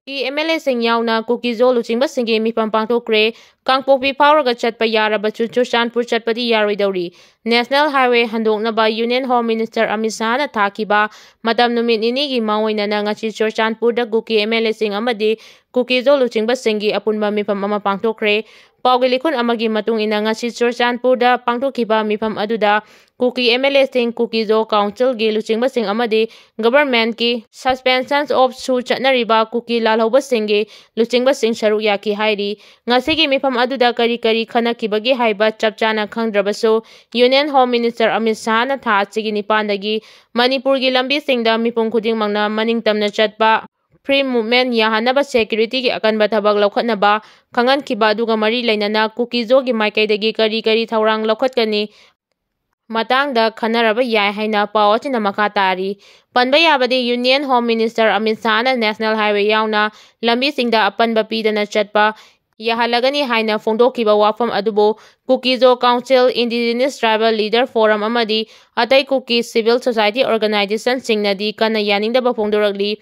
UKNA MLA sing yauna Kuki zo luchingba singi mipham pangthokhre kangpokpi phawraga chatpa yarabachu Churchanpur chatpadi yaroidauri National Highway handoknaba Union Home Minister Amit Shah na thakiba matam numit ninigi maoinana ngachi Churchanpur da Kuki MLA sing amadi Kuki zo luchingba singi apunba mipham ama pangthokhre Paugi likhun amagi matung ina ngachi Churchanpur da pangthokhiba mipham aduda Kuki MLA sing Kuki zo Council gi luchingba sing amadi government ki suspensions of su chatnariba Kuki lalhoba singi luchingba sing sharu yaki hairi ngasigi mipham aduda kari khanakibagi haiba chapchana khangdrabaso Union Home Minister Amit Shah na tha chigi nipandagi Manipur gi lambi singda mipum khuding mangna maningtamna chatpa free movement yahanaba security ki akanba thabak lokhatnaba khangan khiba aduga mari lainana Kuki zo gi maikaidagi kari thaurang lokhatkani matangda khanaraba yai haina pawachina makha tari panba yabadi Union Home Minister Amit Shah na National Highway yauna lambi singda apanba pidana chatpa yahalagani haina phongdokhiba wafam adubo Kuki zo Council Indigenous Tribal Leader Forum amadi atai Kuki Civil Society Organization singnadi kana yaningdaba phongdorakli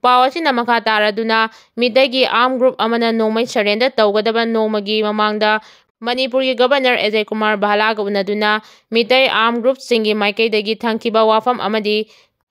pawachina makha taraduna midagi arm group amana nomai surrender tawgadaba nomagi mamangda Manipur ki Governor Ajay Kumar Bahalaga unaduna mitai arm group singi maikaidagi thangkiba wafam amadi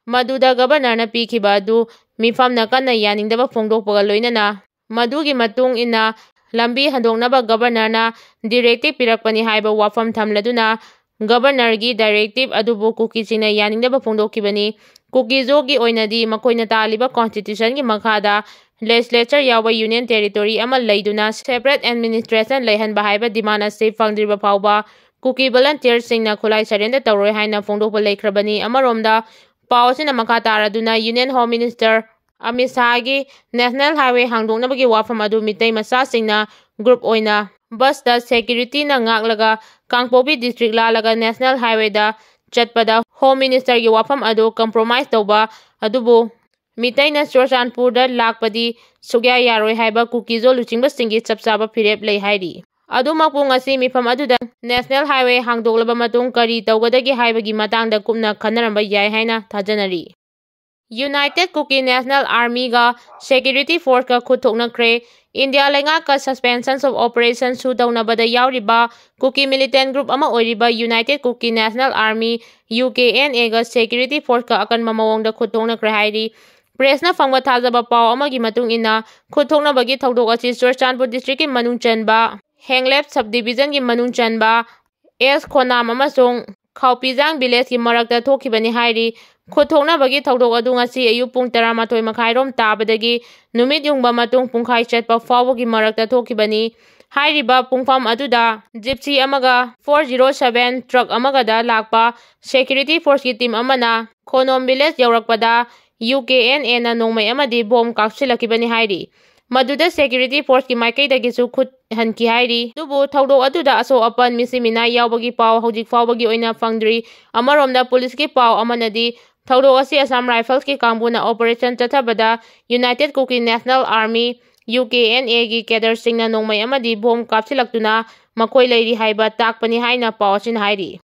maduda governor na pikhiba adu mipham na kana yaningdaba phongdokpaga loinana madugi matung ina lambi handoknaba governor na directive pirakpani haiba wafam thamladuna governor gi directive adubu Kuki singna yaningdaba phongdokkibani Kuki zo gi oinadi makoina taliba constitution gi makhada legislature yawa union territory ama leiduna separate administration leihanba haiba demand ase fangdriba phawba Kuki volunteer singna khulai surrender tawroi haina phongdokpa leikrabani amaromda pawsina makha taraduna Union Home Minister Amit Shah gi National Highway hangdoknabagi wafam adu mitai masa singna group oina bus da security na ngaklaga Kangpopi district lalaga National Highway da chatpada Home Minister gi wafam adu compromise tawba adubu mitai na Churchanpur da lakpadi sugya yaroi haiba Kuki zo luchingba singi chapchaba phirep lei hairi adumakpu ngasi mipham aduda National Highway hangdoklaba matung kari tawgadagi haibagi matangda kupna khanaramba yai haina thajanari United Kuki National Army ga Security Force ka khut thoknakhre India lenga ka suspensions of operations su tawnabada yauriba Kuki militant group ama oiriba United Kuki National Army UKNA ga Security Force ka akanma mawongda khut thoknakhre hairi press na fangwa thajaba paw amagi matung ina khut thoknabagi thodok achi Churchanpur district ki manung chanba Henglep subdivision ki manung chanba S Khonam amasung Khawpijang village ki marakta thokhibani hairi khut thoknabagi thodok adu ngasi ayu pung 12 makhairom tabadagi numit yungba matung pungkhai chatpa fawgi marakta thokhibani hairiba pungfam aduda gypsy amaga 407 truck amaga da lakpa security force ki team amana Khonom village yaurakpada UKNA na nongmai amadi bom kaksilakibani hairi maduda security force ki maikaidagi su khut hanki hairi dubu thodok aduda aso apan misimina yaubagi paw hojik fawbagi oina fangdri amaromda police ki paw amanadi thodok asi Assam Rifles ki kambuna operation chathabada United Kuki National Army UKNA gi cadre singna nongmai amadi bom kapsilaktuna makoi leiri haiba takpani haina pawsin hairi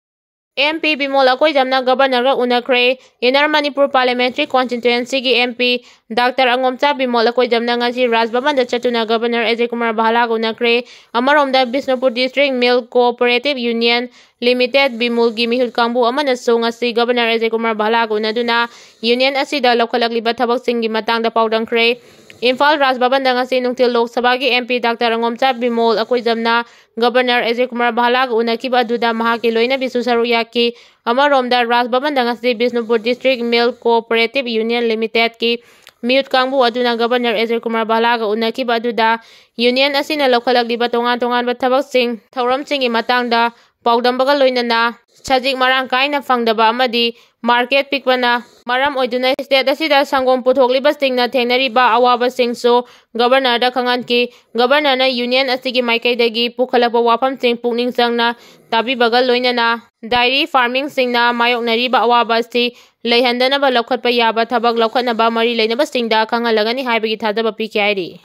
MP Bimol Akoijamna Governor ga unakhre Inner Manipur Parliamentary Constituency gi MP Dr. Angomcha Bimol Akoijamna ngasi Rajbhavan da chatuna Governor Ajay Kumar Bahalaga unakhre amaromda Bisnupur District Milk Cooperative Union Limited Bimul gi mihut kambu amana so ngasi Governor Ajay Kumar Bahalaga unaduna union asida lokalagliba thabak singi matangda pawdangkhre Imphal Rajbhavan da ngasi nungtil Lok Sabha gi MP Dr. Angomcha Bimol Akoijamna Governor Ajay Kumar Bahalaga unakiba aduda mahaki loina bisu saru yaki amaromda Rajbhavan da ngasi Bisnupur District Milk Cooperative Union Limited ki mihut kangbu aduna Governor Ajay Kumar Bahalaga unakiba aduda union asina lokalagliba tongan bathabak sing thauram singi matangda pawdambaga loinana sajik marang kaina fangdaba amadi market pikbana maram oiduna state asida sangom puthokliba singna thengnariba awaba singso governor da khanganki governor na union asigi maikaidagi pukhalapa wafam sing pukning sangna tabi bagal loinana dairy farming singna mayoknariba awaba si leihandanaba lokhatpa yaba thabak lokhatnaba mari leinaba singda khangalagani haibagi thadaba pikyairi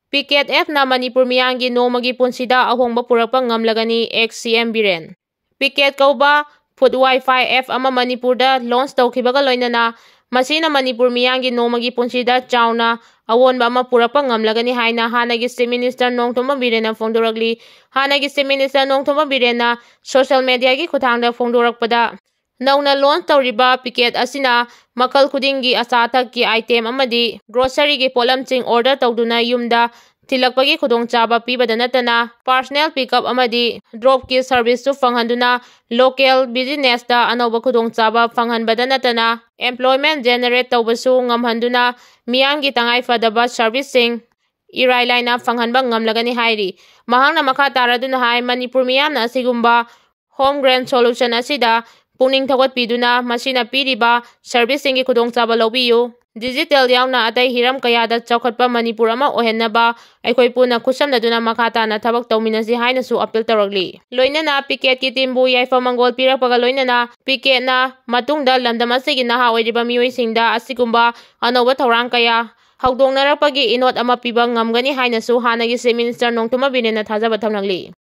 Picket F na Manipur miyangi nomagi punsida ahongba purakpa ngamlagani ex-CM Biren Picket kauba Food Wi-Fi F ama Manipur da launch tawkhibaga loinana ꯃꯁꯤꯅ ꯃꯅꯤꯄꯨꯔ ꯃꯤꯌꯥꯝꯒꯤ ꯅꯣꯡꯃꯒꯤ ꯄꯨꯟꯁꯤꯗ ꯆꯥꯎꯅ ꯑꯑꯣꯟꯕ ꯑꯃ ꯄꯨꯔꯛꯄ ꯉꯝꯂꯒꯅꯤ ꯍꯥꯏꯅ ꯍꯥꯟꯅꯒꯤ ꯆꯤꯐ ꯃꯤꯅꯤꯁꯇꯔ ꯅꯣꯡꯊꯣꯝꯕꯝ ꯕꯤꯔꯦꯟꯅ ꯐꯣꯡꯗꯣꯔꯛꯂꯤ꯫ ꯍꯥꯟꯅꯒꯤ ꯆꯤꯐ ꯃꯤꯅꯤꯁꯇꯔ ꯅꯣꯡꯊꯣꯝꯕꯝ ꯕꯤꯔꯦꯟꯅ ꯁꯣꯁꯤꯌꯦꯜ ꯃꯤꯗꯤꯌꯥꯒꯤ ꯈꯨꯠꯊꯥꯡꯗ ꯐꯣꯡꯗꯣꯔꯛꯄꯗ ꯅꯧꯅ ꯂꯣꯟꯆ ꯇꯧꯔꯤꯕ ꯄꯤꯀꯦꯠ ꯑꯁꯤꯅ ꯃꯈꯜ ꯈꯨꯗꯤꯡꯒꯤ ꯑꯆꯥ ꯑꯊꯛꯀꯤ ꯑꯥꯏꯇꯦꯝ ꯑꯃꯗꯤ ꯒ꯭ꯔꯣꯁꯔꯤꯒꯤ ꯄꯣꯠꯂꯝꯁꯤꯡ ꯑꯣꯔꯗꯔ ꯇꯧꯗꯨꯅ ꯌꯨꯝꯗ ꯊꯤꯜꯂꯛꯄꯒꯤ ꯈꯨꯗꯣꯡꯆꯥꯕ ꯄꯤꯕꯗ ꯅꯠꯇꯅ ꯄꯥꯔꯁꯣꯅꯦꯜ ꯄꯤꯛꯑꯞ ꯑꯃꯗꯤ ꯗ꯭ꯔꯣꯞꯀꯤ ꯁꯔꯚꯤꯁꯁꯨ ꯐꯪꯍꯟꯗꯨꯅ ꯂꯣꯀꯦꯜ ꯕꯤꯖꯤꯅꯦꯁꯇ ꯑꯅꯧꯕ ꯈꯨꯗꯣꯡꯆꯥꯕ ꯐꯪꯍꯟꯕꯗ ꯅꯠꯇꯅ ꯑꯦꯝꯄ꯭ꯂꯣꯏꯃꯦꯟꯠ ꯖꯦꯅꯦꯔꯦꯠ ꯇꯧꯕꯁꯨ ꯉꯝꯍꯟꯗꯨꯅ ꯃꯤꯌꯥꯝꯒꯤ ꯇꯉꯥꯏꯐꯗꯕ ꯁꯔꯚꯤꯁꯁꯤꯡ ꯏꯔꯥꯏ ꯂꯥꯏꯅ ꯐꯪꯍꯟꯕ ꯉꯝꯂꯒꯅꯤ ꯍꯥꯏꯔꯤ꯫ ꯃꯍꯥꯛꯅ ꯃꯈꯥ ꯇꯥꯔꯗꯨꯅ ꯍꯥꯏ ꯃꯅꯤꯄꯨꯔ ꯃꯤꯌꯥꯝꯅ ꯑꯁꯤꯒꯨꯝꯕ ꯍꯣꯝ ꯒ꯭ꯔꯦꯟ ꯁꯣꯂꯨꯁꯟ ꯑꯁꯤꯗ ꯄꯨꯛꯅꯤꯡ ꯊꯧꯒꯠꯄꯤꯗꯨꯅ ꯃꯁꯤꯅ ꯄꯤꯔꯤꯕ ꯁꯔꯚꯤꯁꯁꯤꯡꯒꯤ ꯈꯨꯗꯣꯡꯆꯥꯕ ꯂꯧꯕꯤꯌꯨ꯫ ꯗꯤꯖꯤꯇꯦꯜ ꯌꯥꯎꯅ ꯑꯇꯩ ꯍꯤꯔꯝ ꯀꯌꯥꯗ ꯆꯥꯎꯈꯠꯄ ꯃꯅꯤꯄꯨꯔ ꯑꯃ ꯑꯣꯏꯍꯟꯅꯕ ꯑꯩꯈꯣꯏ ꯄꯨꯟꯅ ꯈꯨꯠꯁꯝꯅꯗꯨꯅ ꯃꯈꯥ ꯇꯥꯅ ꯊꯕꯛ ꯇꯧꯃꯤꯟꯅꯁꯤ ꯍꯥꯏꯅꯁꯨ ꯑꯄꯤꯜ ꯇꯧꯔꯛꯂꯤ꯫ ꯂꯣꯏꯅꯅ ꯄꯤꯀꯦꯠꯀꯤ ꯇꯤꯝꯕꯨ ꯌꯥꯏꯐ ꯃꯪꯒꯣꯜ ꯄꯤꯔꯛꯄꯒ ꯂꯣꯏꯅꯅ ꯄꯤꯀꯦꯠꯅ ꯃꯇꯨꯡꯗ ꯂꯝꯗꯝ ꯑꯁꯤꯒꯤ ꯅꯍꯥ ꯑꯣꯏꯔꯤꯕ ꯃꯤꯑꯣꯏꯁꯤꯡꯗ ꯑꯁꯤꯒꯨꯝꯕ ꯑꯅꯧꯕ ꯊꯧꯔꯥꯡ ꯀꯌꯥ ꯍꯧꯗꯣꯛꯅꯔꯛꯄꯒꯤ ꯏꯅꯣꯠ ꯑꯃ ꯄꯤꯕ ꯉꯝꯒꯅꯤ ꯍꯥꯏꯅꯁꯨ ꯍꯥꯟꯅꯒꯤ ꯆꯤꯐ ꯃꯤꯅꯤꯁꯇꯔ ꯅꯣꯡꯊꯣꯝꯕꯝ ꯕꯤꯔꯦꯟꯅ ꯊꯥꯖꯕ ꯊꯝꯂꯛꯂꯤ꯫